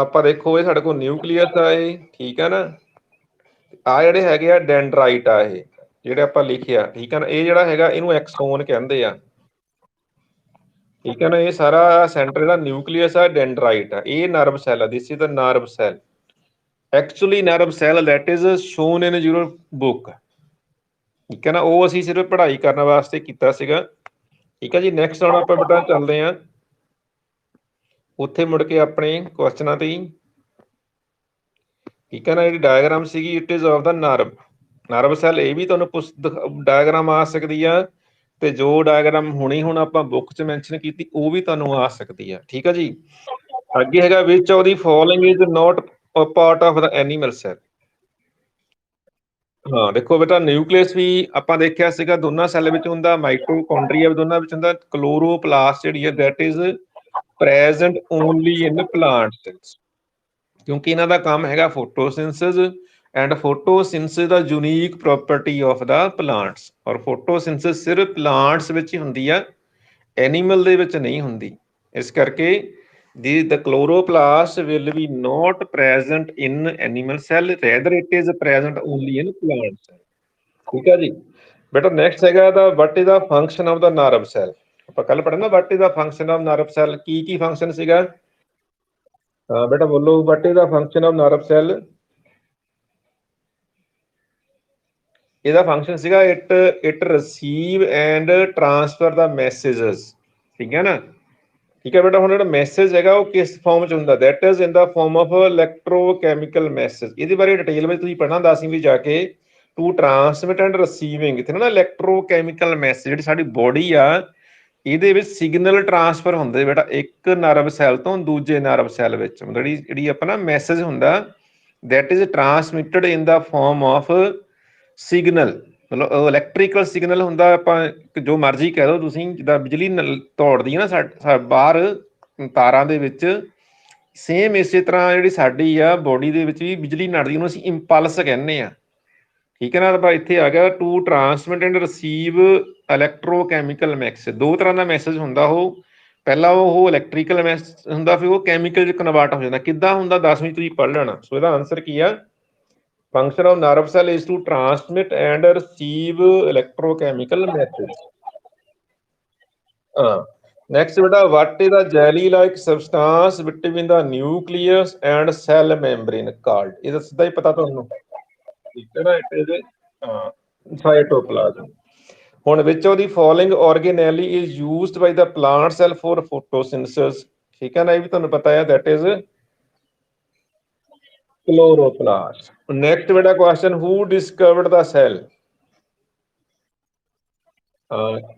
ਆਪਾਂ ਦੇਖੋ ਇਹ ਸਾਡੇ ਕੋਲ ਨਿਊਕਲੀਅਸ ਆ ਇਹ, ਠੀਕ ਹੈ ਨਾ। ਆ ਜਿਹੜੇ ਹੈਗੇ ਆ ਡੈਂਡਰਾਈਟ ਆ ਇਹ ਜਿਹੜੇ ਆਪਾਂ ਲਿਖਿਆ, ਠੀਕ ਹੈ ਨਾ। ਇਹ ਜਿਹੜਾ ਹੈਗਾ ਇਹਨੂੰ ਐਕਸੋਨ ਕਹਿੰਦੇ ਆ, ਠੀਕ ਹੈ ਨਾ। ਇਹ ਸਾਰਾ ਸੈਂਟਰ ਜਿਹੜਾ ਨਿਊਕਲੀਅਸ ਆ ਡੈਂਡਰਾਈਟ ਆ, ਇਹ ਨਰਵ ਸੈੱਲ ਆ। This is the nerve cell actually nerve cell that is shown in your book, ਠੀਕ ਹੈ ਨਾ। ਉਹ ਅਸੀਂ ਸਿਰਫ ਪੜ੍ਹਾਈ ਕਰਨ ਵਾਸਤੇ ਕੀਤਾ ਸੀਗਾ, ਠੀਕ ਹੈ ਜੀ। ਨੈਕਸਟ ਹੁਣ ਆਪਾਂ ਬੇਟਾ ਚੱਲਦੇ ਹਾਂ ਉੱਥੇ ਮੁੜ ਕੇ ਆਪਣੇ ਕੁਐਸਚਨਾਂ ਤੇ ਹੀ, ਠੀਕ ਹੈ ਨਾ। ਜਿਹੜੀ ਡਾਇਗਰਾਮ ਸੀਗੀ it is of the nerve cell. ਇਹ ਵੀ ਤੁਹਾਨੂੰ ਡਾਇਗਰਾਮ ਆ ਸਕਦੀ ਆ ਤੇ ਜੋ ਡਾਇਗਰਾਮ ਹੁਣੀ ਹੁਣ ਆਪਾਂ ਬੁੱਕ 'ਚ ਮੈਂਸ਼ਨ ਕੀਤੀ ਉਹ ਵੀ ਤੁਹਾਨੂੰ ਆ ਸਕਦੀ ਆ, ਠੀਕ ਆ ਜੀ। ਅੱਗੇ ਹੈਗਾ which of the following is not part of the animal cell. ਹਾਂ ਦੇਖੋ ਬੇਟਾ ਨਿਊਕਲੀਅਸ ਵੀ ਆਪਾਂ ਦੇਖਿਆ ਸੀਗਾ ਦੋਨਾਂ ਸੈੱਲ ਵਿੱਚ ਹੁੰਦਾ, ਮਾਈਟੋਕੌਂਡਰੀਆ ਵੀ ਦੋਨਾਂ ਵਿੱਚ ਹੁੰਦਾ, ਕਲੋਰੋਪਲਾਸਟ ਜਿਹੜੀ ਹੈ that is present only in plant cells, ਕਿਉਂਕਿ ਇਹਨਾਂ ਦਾ ਕੰਮ ਹੈਗਾ photosynthesis and photosynthesis the unique property of the plants. ਔਰ ਫੋਟੋਸਿੰਥੇਸਿਸ ਸਿਰਫ ਪਲਾਂਟਸ ਵਿੱਚ ਹੀ ਹੁੰਦੀ ਆ, ਐਨੀਮਲ ਦੇ ਵਿੱਚ ਨਹੀਂ ਹੁੰਦੀ। ਇਸ ਕਰਕੇ the chloroplast will be not present in animal cell, rather it is present only in plant cell, ਠੀਕ ਹੈ ਜੀ। ਬੇਟਾ ਨੈਕਸਟ ਹੈਗਾ ਦਾ what is the function of the nerve cell। ਆਪਾਂ ਕੱਲ ਪੜ੍ਹੇ ਨਾ what is the function of nerve cell, Ki function ਸੀਗਾ। ਹਾਂ ਬੇਟਾ ਬੋਲੋ what is the function of nerve cell। ਇਹਦਾ ਫੰਕਸ਼ਨ ਸੀਗਾ it receive and transfer the messages, ਠੀਕ ਹੈ ਨਾ। ਠੀਕ ਹੈ ਬੇਟਾ। ਹੁਣ ਜਿਹੜਾ ਮੈਸੇਜ ਹੈਗਾ ਉਹ ਕਿਸ ਫਾਰਮ 'ਚ ਹੁੰਦਾ, that is in the form of electrochemical message. ਇਹਦੇ ਬਾਰੇ ਡਿਟੇਲ ਵਿੱਚ ਤੁਸੀਂ ਪੜ੍ਹਨਾ 10ਵੀਂ ਵਿੱਚ ਜਾ ਕੇ, ਟੂ ਟ੍ਰਾਂਸਮਿਟ ਐਂਡ ਰਿਸੀਵਿੰਗ। ਇੱਥੇ ਨਾ ਇਲੈਕਟ੍ਰੋਕੈਮੀਕਲ ਮੈਸੇਜ ਜਿਹੜੀ ਸਾਡੀ ਬੋਡੀ ਆ ਇਹਦੇ ਵਿੱਚ ਸਿਗਨਲ ਟ੍ਰਾਂਸਫਰ ਹੁੰਦੇ ਬੇਟਾ ਇੱਕ ਨਰਵ ਸੈੱਲ ਤੋਂ ਦੂਜੇ ਨਰਵ ਸੈੱਲ ਵਿੱਚ। ਜਿਹੜੀ ਆਪਣਾ ਮੈਸੇਜ ਹੁੰਦਾ that is transmitted in the form of signal, ਮਤਲਬ ਇਲੈਕਟ੍ਰੀਕਲ ਸਿਗਨਲ ਹੁੰਦਾ। ਆਪਾਂ ਜੋ ਮਰਜ਼ੀ ਕਹਿ ਦਿਓ ਤੁਸੀਂ, ਜਿੱਦਾਂ ਬਿਜਲੀ ਦੌੜਦੀ ਹੈ ਨਾ ਬਾਹਰ ਤਾਰਾਂ ਦੇ ਵਿੱਚ, ਸੇਮ ਇਸੇ ਤਰ੍ਹਾਂ ਜਿਹੜੀ ਸਾਡੀ ਆ ਬੋਡੀ ਦੇ ਵਿੱਚ ਵੀ ਬਿਜਲੀ ਨੜਦੀ, ਉਹਨੂੰ ਅਸੀਂ ਇੰਪਲਸ ਕਹਿੰਦੇ ਆ, ਠੀਕ ਹੈ ਨਾ। ਆਪਾਂ ਇੱਥੇ ਆ ਗਿਆ to transmit and receive electrochemical message. ਦੋ ਤਰ੍ਹਾਂ ਦਾ ਮੈਸੇਜ ਹੁੰਦਾ ਉਹ, ਪਹਿਲਾ ਉਹ ਇਲੈਕਟ੍ਰੀਕਲ ਮੈਸੇਜ ਹੁੰਦਾ, ਫਿਰ ਉਹ ਕੈਮੀਕਲ 'ਚ ਕਨਵਰਟ ਹੋ ਜਾਂਦਾ। ਕਿੱਦਾਂ ਹੁੰਦਾ 10ਵੀਂ ਤੁਸੀਂ ਪੜ੍ਹ ਲੈਣਾ। ਸੋ ਇਹਦਾ ਆਨਸਰ ਕੀ ਆ, function of nerve cell is to transmit and receive electrochemical message। next beta what is the jelly like substance between the nucleus and cell membrane called। ਇਹਦਾ ਸਿੱਧਾ ਹੀ ਪਤਾ ਤੁਹਾਨੂੰ, ਠੀਕ ਹੈ ਨਾ। it is cytoplasm। ਹੁਣ which of the following organelle is used by the plant cell for photosynthesis, ਠੀਕ ਹੈ ਨਾ। ਇਹ ਵੀ ਤੁਹਾਨੂੰ ਪਤਾ ਹੈ that is chloroplast। next beta question who discovered the cell।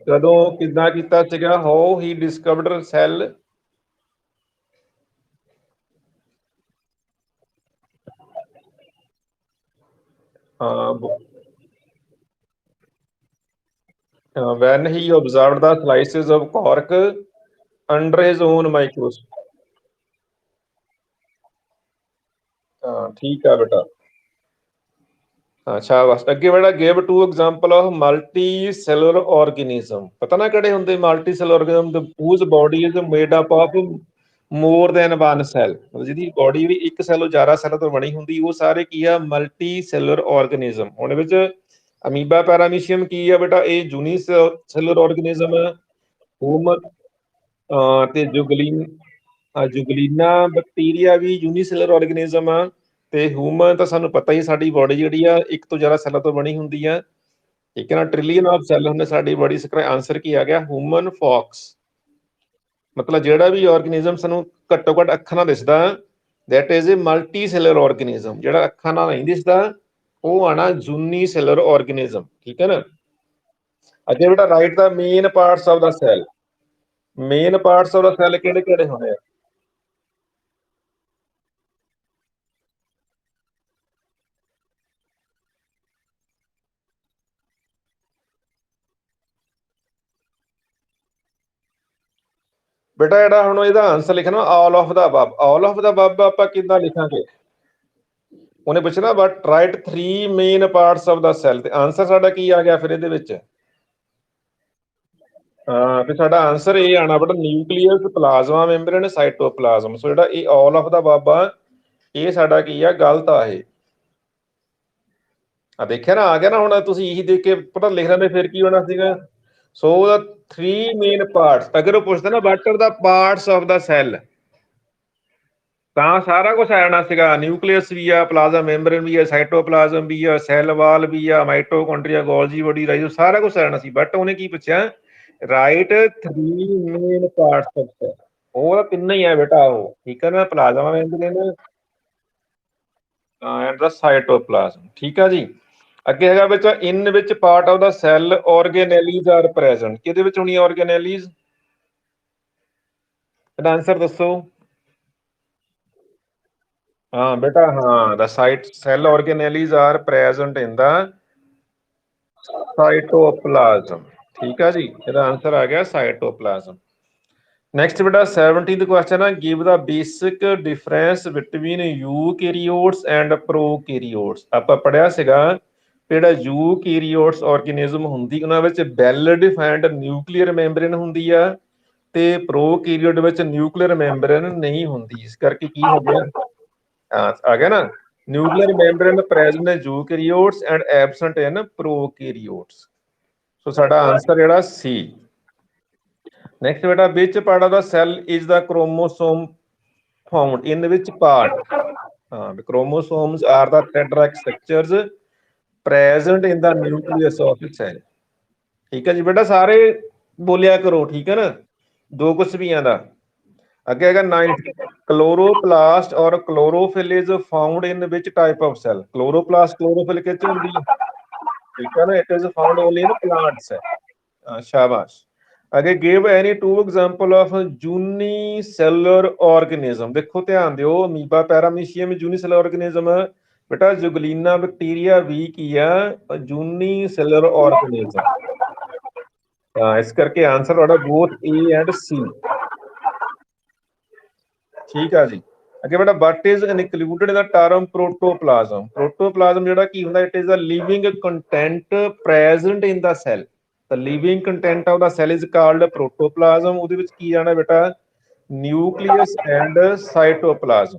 ਕਦੋਂ ਕਿੱਦਾਂ ਕੀਤਾ ਸੀਗਾ, how he discovered cell. when he observed the slices of cork under his own microscope। ਠੀਕ ਆ ਬੇਟਾ। ਅੱਛਾ ਬਸ ਅੱਗੇ ਬੇਟਾ give two example of multi cellular organism. ਪਤਾ ਨਾ ਕਿਹੜੇ ਹੁੰਦੇ multi cellular organism, whose body is made up of more than one cell। ਜਿਹਦੀ ਬੋਡੀ ਵੀ ਇੱਕ ਸੈੱਲੋਂ ਜ਼ਿਆਦਾ ਸੈੱਲਾਂ ਤੋਂ ਬਣੀ ਹੁੰਦੀ, ਉਹ ਸਾਰੇ ਕੀ ਆ ਮਲਟੀ ਸੈਲੂਲਰ ਆਰਗੇਨਿਜ਼ਮ। ਹੁਣ ਵਿੱਚ ਅਮੀਬਾ ਪੈਰਾਮੀਸ਼ੀਅਮ ਕੀ ਆ ਬੇਟਾ, ਇਹ ਯੂਨੀਸੈਲੂਲਰ ਆਰਗੇਨਿਜ਼ਮ। ਤੇ ਜੁਗਲੀਨਾ ਬੈਕਟੀਰੀਆ ਵੀ ਯੂਨੀਸੈਲੂਲਰ ਆਰਗੇਨਿਜ਼ਮ ਆ। ਤੇ ਹਿਊਮਨ ਤਾਂ ਸਾਨੂੰ ਪਤਾ ਹੀ ਸਾਡੀ ਬੋਡੀ ਜਿਹੜੀ ਆ ਇੱਕ ਤੋਂ ਜ਼ਿਆਦਾ ਸੈੱਲਾਂ ਤੋਂ ਬਣੀ ਹੁੰਦੀ ਆ, ਠੀਕ ਹੈ ਨਾ। ਟ੍ਰਿਲੀਅਨ ਆਫ ਸੈੱਲ ਹੁੰਦੇ ਸਾਡੀ ਬੋਡੀ। ਆਨਸਰ ਕੀ ਆ ਗਿਆ ਹਿਊਮਨ ਫੌਕਸ। ਮਤਲਬ ਜਿਹੜਾ ਵੀ ਆਰਗੇਨਿਜ਼ਮ ਸਾਨੂੰ ਘੱਟੋ ਘੱਟ ਅੱਖਾਂ ਨਾਲ ਦਿਸਦਾ that is a multi cellular organism. ਜਿਹੜਾ ਅੱਖਾਂ ਨਾਲ ਨਹੀਂ ਦਿਸਦਾ ਉਹ ਆਣਾ ਯੂਨੀਸੈਲੂਲਰ ਆਰਗੇਨਿਜ਼ਮ, ਠੀਕ ਹੈ ਨਾ। ਅੱਗੇ ਬੇਟਾ right the main parts of the cell. Main parts of the cell ਕਿਹੜੇ ਕਿਹੜੇ ਹੁੰਦੇ ਆ। बेटा ਜਿਹੜਾ ਹੁਣ ਇਹਦਾ ਆਨਸਰ ਲਿਖਣਾ all of the above. All of the above ਆਪਾਂ ਕਿੱਦਾਂ ਲਿਖਾਂਗੇ? ਉਹਨੇ ਪੁੱਛਣਾ but right 3 main parts of the cell, ਤੇ ਆਨਸਰ ਸਾਡਾ ਕੀ ਆ ਗਿਆ ਫਿਰ ਇਹਦੇ ਵਿੱਚ? ਹਾਂ, ਤੇ ਸਾਡਾ ਆਨਸਰ ਇਹ ਆਣਾ ਬੇਟਾ ਨਿਊਕਲੀਅਸ, ਪਲਾਜ਼ਮਾ ਮੈਂਬਰੇਨ, ਸਾਈਟੋਪਲਾਜ਼ਮ। ਸੋ ਜਿਹੜਾ ਇਹ ਆਲ ਆਫ ਦਾ ਅਬਵ ਆ, ਇਹ ਸਾਡਾ ਕੀ ਆ? ਗਲਤ ਆ ਇਹ। ਆ ਦੇਖਿਆ ਨਾ, ਆ ਗਿਆ ਨਾ। ਹੁਣ ਤੁਸੀਂ ਇਹੀ ਦੇਖ ਕੇ ਪਤਾ ਲਿਖ ਲੈਂਦੇ ਫਿਰ ਕੀ ਹੋਣਾ ਸੀਗਾ। ਸੋ ਦਾ 3 ਮੇਨ ਪਾਰਟਸ, ਅਗਰ ਉਹ ਪੁੱਛਦਾ ਨਾ what are the parts of the cell, ਤਾਂ ਸਾਰਾ ਕੁਝ ਆ ਜਾਣਾ ਸੀਗਾ। ਨਿਊਕਲੀਅਸ ਵੀ ਆ, ਪਲਾਜ਼ਮਾ ਮੈਂਬਰੇਨ ਵੀ ਆ, ਸਾਈਟੋਪਲਾਜ਼ਮ ਵੀ ਆ, ਸੈੱਲ ਵਾਲ ਵੀ ਆ, ਮਾਈਟੋਕੌਂਡਰੀਆ, ਗੋਲਜੀ ਬੋਡੀ, ਰਾਈਜ਼ੋ, ਸਾਰਾ ਕੁਝ ਆ ਜਾਣਾ ਸੀ। ਬਟ ਉਹਨੇ ਕੀ ਪੁੱਛਿਆ? Right 3 main parts of cell. ਉਹ ਤਾਂ ਤਿੰਨ ਹੀ ਆ ਬੇਟਾ ਉਹ, ਠੀਕ ਹੈ ਨਾ? Plasma membrane and the cytoplasm. ਠੀਕ ਆ ਜੀ। ਅੱਗੇ ਹੈਗਾ which in which part of the cell organelles are present. ਕਿਹਦੇ ਵਿੱਚ ਹੋਣੀ ਆਰਗੇਨੈਲੀਜ਼? ਇਹਦਾ ਆਨਸਰ ਦੱਸੋ। ਹਾਂ ਬੇਟਾ, ਹਾਂ ਦਾ ਸਾਈਟ cell organelles are present in the cytoplasm. ਠੀਕ ਆ ਜੀ, ਇਹਦਾ ਆਨਸਰ ਆ ਗਿਆ ਸਾਈਟੋਪਲਾਜ਼ਮ। ਨੈਕਸਟ ਬੇਟਾ 17th ਕੁਐਸਚਨ ਹੈ, give the basic difference between eukaryotes and prokaryotes. ਆਪਾਂ ਪੜਿਆ ਸੀਗਾ ਜਿਹੜਾ ਯੂਕੈਰੀਓਟਸ ਆਰਗੇਨਿਜ਼ਮ ਹੁੰਦੀ, ਉਹਨਾਂ ਵਿੱਚ ਵੈਲ ਡਿਫਾਈਨਡ ਨਿਊਕਲੀਅਰ ਮੈਂਬਰੇਨ ਹੁੰਦੀ ਆ, ਤੇ ਪ੍ਰੋਕੈਰੀਓਟ ਵਿੱਚ ਨਿਊਕਲੀਅਰ ਮੈਂਬਰੇਨ ਨਹੀਂ ਹੁੰਦੀ। ਇਸ ਕਰਕੇ ਕੀ ਹੋ ਗਿਆ? ਆ ਗਿਆ ਨਾ, nuclear membrane present in eukaryotes and absent in prokaryotes. So ਸਾਡਾ ਆਨਸਰ ਜਿਹੜਾ ਸੀ। ਨੈਕਸਟ ਬੇਟਾ which part of the cell is the chromosome found, in which part? ਹਾਂ, chromosomes are the thread-like structures present in the nucleus of the cell। ਠੀਕ ਹੈ ਜੀ ਬੇਟਾ, ਸਾਰੇ ਬੋਲਿਆ ਕਰੋ, ਠੀਕ ਹੈ ਨਾ? ਦੋ ਕੁਛ ਵੀ ਆਂਦਾ। ਅੱਗੇ ਹੈਗਾ 9th, chloroplast or chlorophyll is found in which type of cell? Chloroplast, chlorophyll ਕਿਹ ਚ ਹੁੰਦੀ ਹੈ? ਠੀਕ ਹੈ ਨਾ? It is found only in plants. ਸ਼ਾਬਾਸ਼। ਅੱਗੇ give any two example of unicellular organism. ਦੇਖੋ ਧਿਆਨ ਦਿਓ, ਅਮੀਬਾ, ਪੈਰਾਮੀਸ਼ੀਅਮ, ਯੂਨੀਸੈਲੂਲਰ ਆਰਗੇਨਿਜ਼ਮ। ਬੇਟਾ ਜੁਗਲੀਨਾ ਬੈਕਟੀਰੀਆ ਵੀ ਕੀ ਆ? ਯੂਨੀਸੈਲੂਲਰ ਆਰਗੇਨਿਜ਼ਮ। ਇਸ ਕਰਕੇ ਆਨਸਰ ਤੁਹਾਡਾ ਬੋਥ ਏ ਐਂਡ ਸੀ। ਠੀਕ ਆ ਜੀ। ਅੱਗੇ ਬੇਟਾ what is included in the term protoplasm? Protoplasm ਜਿਹੜਾ ਕੀ ਹੁੰਦਾ? It is a living content present in the cell. The living content of the cell is called protoplasm। ਉਹਦੇ ਵਿੱਚ ਕੀ ਆਣਾ ਬੇਟਾ? Nucleus and cytoplasm.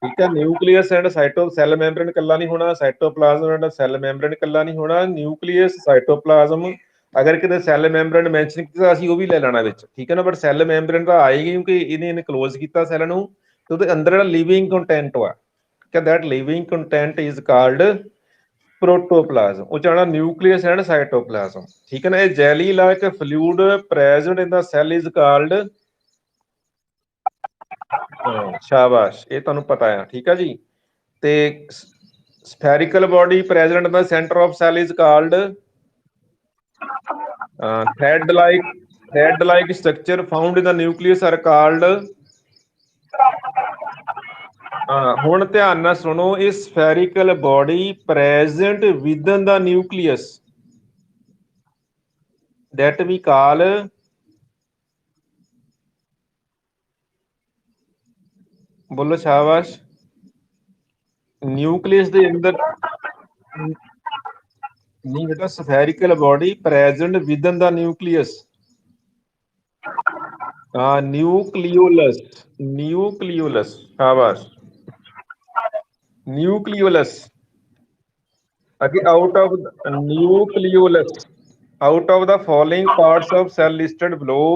ਠੀਕ ਹੈ, ਨਿਊਕਲੀਅਸ ਐਂਡ ਸੈੱਲ ਮੈਂਬਰੇਨ ਇਕੱਲਾ ਨਹੀਂ ਹੋਣਾ, ਸਾਈਟੋਪਲਾਜ਼ਮ ਐਂਡ ਸੈੱਲ ਮੈਂਬਰੇਨ ਇਕੱਲਾ ਨਹੀਂ ਹੋਣਾ, ਨਿਊਕਲੀਅਸ, ਸਾਈਟੋਪਲਾਜ਼ਮ। ਅਗਰ ਕਿਤੇ ਸੈੱਲ ਮੈਂਬਰੇਨ ਮੈਂਸ਼ਨ ਕੀਤਾ ਅਸੀਂ ਉਹ ਵੀ ਲੈ ਲੈਣਾ ਵਿੱਚ, ਠੀਕ ਹੈ ਨਾ? ਬਟ ਸੈੱਲ ਮੈਂਬਰੇਨ ਤਾਂ ਆਏਗੀ ਕਿਉਂਕਿ ਇਹਨੇ ਇਨਕਲੋਜ਼ ਕੀਤਾ ਸੈੱਲ ਨੂੰ, ਤੇ ਉਹਦੇ ਅੰਦਰ ਜਿਹੜਾ ਲਿਵਿੰਗ ਕੰਟੈਂਟ ਆ, ਕਿ that living content is called protoplasm. ਉਹ ਚਾਹਣਾ ਨਿਊਕਲੀਅਸ ਐਂਡ ਸਾਈਟੋਪਲਾਜ਼ਮ। ਠੀਕ ਹੈ ਨਾ? ਇਹ jelly like fluid present in the cell is called? ਸ਼ਾਬਾਸ਼, ਇਹ ਤੁਹਾਨੂੰ ਪਤਾ ਆ। ਠੀਕ ਹੈ ਜੀ। ਤੇ spherical body present in the center of cell is called thread like structure found in the nucleus are called? ਹੁਣ ਧਿਆਨ ਨਾਲ ਸੁਣੋ, ਇਹ spherical body present within the nucleus that we call? ਬੋਲੋ ਸ਼ਾਬਾਸ਼। ਨਿਊਕਲੀਅਸ ਦੇ ਅੰਦਰ ਨਹੀਂ ਬੇਟਾ, spherical body present within the nucleus। ਨਿਊਕਲੀਓਲਸ, ਨਿਊਕਲੀਓਲਸ, ਸ਼ਾਬਾਸ਼, ਨਿਊਕਲੀਓਲਸ। ਅੱਗੇ out of nucleolus, out of the following parts of cell listed below,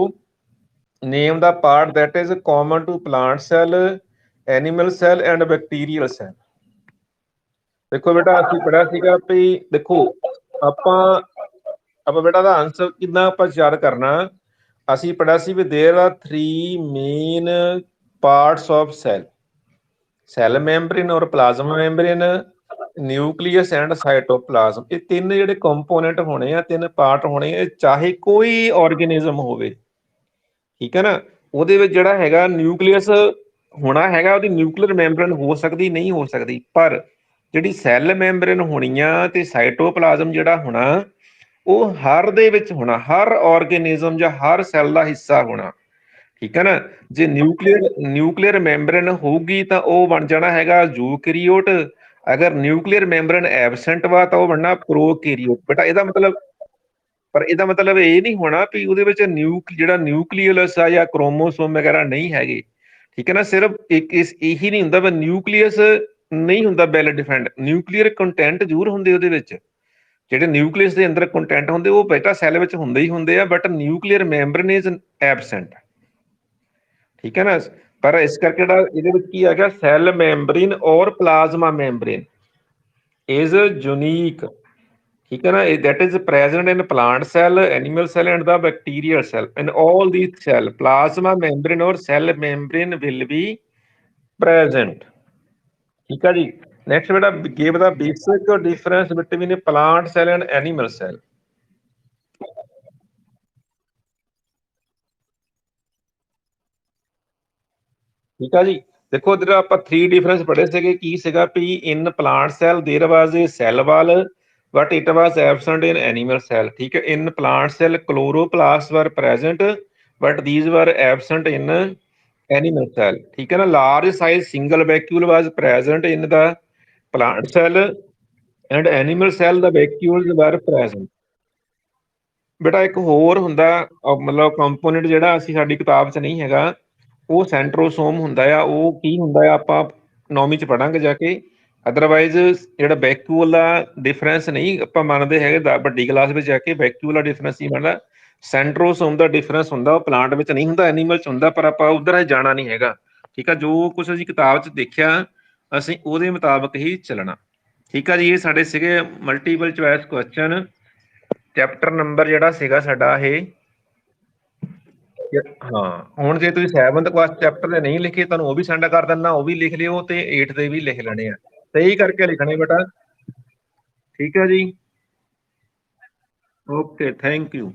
name the part that is common to plant cell, animal cell and bacterial cell। ਦੇਖੋ ਬੇਟਾ, ਅਸੀਂ ਪੜਿਆ ਸੀਗਾ ਵੀ ਦੇਖੋ ਆਪਾਂ ਬੇਟਾ ਦਾ ਆਨਸਰ ਕਿੰਨਾ ਆਪਾਂ ਯਾਦ ਕਰਨਾ। ਅਸੀਂ ਪੜਿਆ ਸੀ ਵੀ there are 3 main parts of cell, cell membrane or plasma membrane, nucleus and cytoplasm. ਇਹ ਤਿੰਨ ਜਿਹੜੇ ਕੰਪੋਨੈਂਟ ਹੋਣੇ ਆ, ਤਿੰਨ ਪਾਰਟ ਹੋਣੇ ਆ, ਚਾਹੇ ਕੋਈ ਆਰਗੇਨਿਜ਼ਮ ਹੋਵੇ। ਠੀਕ ਹੈ ਨਾ? ਉਹਦੇ ਵਿੱਚ ਜਿਹੜਾ ਹੈਗਾ ਨਿਊਕਲੀਅਸ ਹੋਣਾ ਹੈਗਾ, ਉਹਦੀ ਨਿਊਕਲੀਅਰ ਮੈਂਬਰੇਨ ਹੋ ਸਕਦੀ, ਨਹੀਂ ਹੋ ਸਕਦੀ, ਪਰ ਜਿਹੜੀ ਸੈੱਲ ਮੈਂਬਰੇਨ ਹੋਣੀ ਆ ਤੇ ਸਾਈਟੋਪਲਾਜ਼ਮ ਜਿਹੜਾ ਹੋਣਾ, ਉਹ ਹਰ ਦੇ ਵਿੱਚ ਹੋਣਾ, ਹਰ ਆਰਗੇਨਿਜ਼ਮ ਜਾਂ ਹਰ ਸੈੱਲ ਦਾ ਹਿੱਸਾ ਹੋਣਾ। ਠੀਕ ਹੈ ਨਾ। ਜੇ ਨਿਊਕਲੀਅਰ ਮੈਂਬਰੇਨ ਹੋਊਗੀ ਤਾਂ ਉਹ ਬਣ ਜਾਣਾ ਹੈਗਾ ਯੂਕੈਰੀਓਟ। ਅਗਰ ਨਿਊਕਲੀਅਰ ਮੈਂਬਰੇਨ ਐਬਸੈਂਟ ਵਾ ਤਾਂ ਉਹ ਬਣਨਾ ਪ੍ਰੋਕੈਰੀਓਟ। ਬੇਟਾ ਇਹਦਾ ਮਤਲਬ, ਪਰ ਇਹਦਾ ਮਤਲਬ ਇਹ ਨਹੀਂ ਹੋਣਾ ਵੀ ਉਹਦੇ ਵਿੱਚ ਜਿਹੜਾ ਨਿਊਕਲੀਅਸ ਆ ਜਾਂ ਕ੍ਰੋਮੋਸੋਮ ਵਗੈਰਾ ਨਹੀਂ ਹੈਗੇ। ਠੀਕ ਹੈ ਨਾ। ਸਿਰਫ ਇੱਕ ਇਹੀ ਨਹੀਂ ਹੁੰਦਾ ਵੀ ਨਿਊਕਲੀਅਸ ਨਹੀਂ ਹੁੰਦਾ ਵੈਲ ਡਿਫਾਈਨਡ, ਨਿਊਕਲੀਅਰ ਕੰਟੈਂਟ ਜ਼ਰੂਰ ਹੁੰਦੇ ਉਹਦੇ ਵਿੱਚ। ਜਿਹੜੇ ਨਿਊਕਲੀਅਸ ਦੇ ਅੰਦਰ ਕੰਟੈਂਟ ਹੁੰਦੇ ਉਹ ਬੇਟਾ ਸੈੱਲ ਵਿੱਚ ਹੁੰਦੇ ਹੀ ਹੁੰਦੇ ਆ, but nuclear membrane is absent. ਠੀਕ ਹੈ ਨਾ। ਪਰ ਇਸ ਕਰਕੇ ਜਿਹੜਾ ਇਹਦੇ ਵਿੱਚ ਕੀ ਆ ਗਿਆ, ਸੈੱਲ ਮੈਂਬਰੀਨ ਔਰ ਪਲਾਜ਼ਮਾ ਮੈਂਬਰੀਨ ਇਜ਼ ਯੂਨੀਕ। ਠੀਕ ਹੈ ਨਾ। that is present in plant cell, animal cell and the bacterial cell. In all these cell, plasma membrane or cell membrane will be present. ਠੀਕ ਹੈ ਜੀ। next ਬੇਟਾ give the basic difference between a plant cell and animal cell. ਠੀਕ ਆ ਜੀ। ਦੇਖੋ ਜਿਹੜਾ ਆਪਾਂ 3 ਡਿਫਰੈਂਸ ਪੜ੍ਹੇ ਸੀਗੇ, ਕੀ ਸੀਗਾ ਵੀ ਇਨ plant cell there was a cell wall but it was absent in animal cell. ਠੀਕ ਹੈ। In plant cell chloroplast were present but these were absent in animal cell. ਠੀਕ ਹੈ ਨਾ। Large size single vacuole was present in the plant cell and animal cell the vacuoles were present. ਬੇਟਾ ਇੱਕ ਹੋਰ ਹੁੰਦਾ ਮਤਲਬ ਕੰਪੋਨੈਂਟ ਜਿਹੜਾ ਅਸੀਂ ਸਾਡੀ ਕਿਤਾਬ 'ਚ ਨਹੀਂ ਹੈਗਾ, ਉਹ ਸੈਂਟਰੋਸੋਮ ਹੁੰਦਾ ਆ। ਉਹ ਕੀ ਹੁੰਦਾ ਆ ਆਪਾਂ 9ਵੀਂ 'ਚ ਪੜਾਂਗੇ ਜਾ ਕੇ। ਅਦਰਵਾਈਜ਼ ਜਿਹੜਾ ਵੈਕਿਊਲ ਦਾ ਡਿਫਰੈਂਸ ਨਹੀਂ ਆਪਾਂ ਮੰਨਦੇ ਹੈਗੇ, ਵੱਡੀ ਕਲਾਸ ਵਿੱਚ ਜਾ ਕੇ ਵੈਕਿਊਲ ਦਾ ਡਿਫਰੈਂਸ ਹੀ ਮੰਨਦਾ। ਸੈਂਟਰੋਸੋਮ ਦਾ ਡਿਫਰੈਂਸ ਹੁੰਦਾ, ਉਹ ਪਲਾਂਟ ਵਿੱਚ ਨਹੀਂ ਹੁੰਦਾ, ਐਨੀਮਲ 'ਚ ਹੁੰਦਾ, ਪਰ ਆਪਾਂ ਉਧਰ ਜਾਣਾ ਨਹੀਂ ਹੈਗਾ। ਠੀਕ ਆ। ਜੋ ਕੁਛ ਅਸੀਂ ਕਿਤਾਬ 'ਚ ਦੇਖਿਆ ਅਸੀਂ ਉਹਦੇ ਮੁਤਾਬਕ ਹੀ ਚੱਲਣਾ। ਠੀਕ ਆ ਜੀ। ਇਹ ਸਾਡੇ ਸੀਗੇ multiple choice question, chapter number ਜਿਹੜਾ ਸੀਗਾ ਸਾਡਾ ਇਹ। ਹਾਂ, ਹੁਣ ਜੇ ਤੁਸੀਂ 7th ਕਲਾਸ ਚੈਪਟਰ ਦੇ ਨਹੀਂ ਲਿਖੇ, ਤੁਹਾਨੂੰ ਉਹ ਵੀ ਸੈਂਡ ਕਰ ਦਿੰਦਾ, ਉਹ ਵੀ ਲਿਖ ਲਿਓ ਤੇ 8th ਦੇ ਵੀ ਲਿਖ ਲੈਣੇ ਆ। ਸਹੀ ਕਰਕੇ ਲਿਖਣੇ ਬੇਟਾ। ਠੀਕ ਹੈ ਜੀ। Okay, thank you.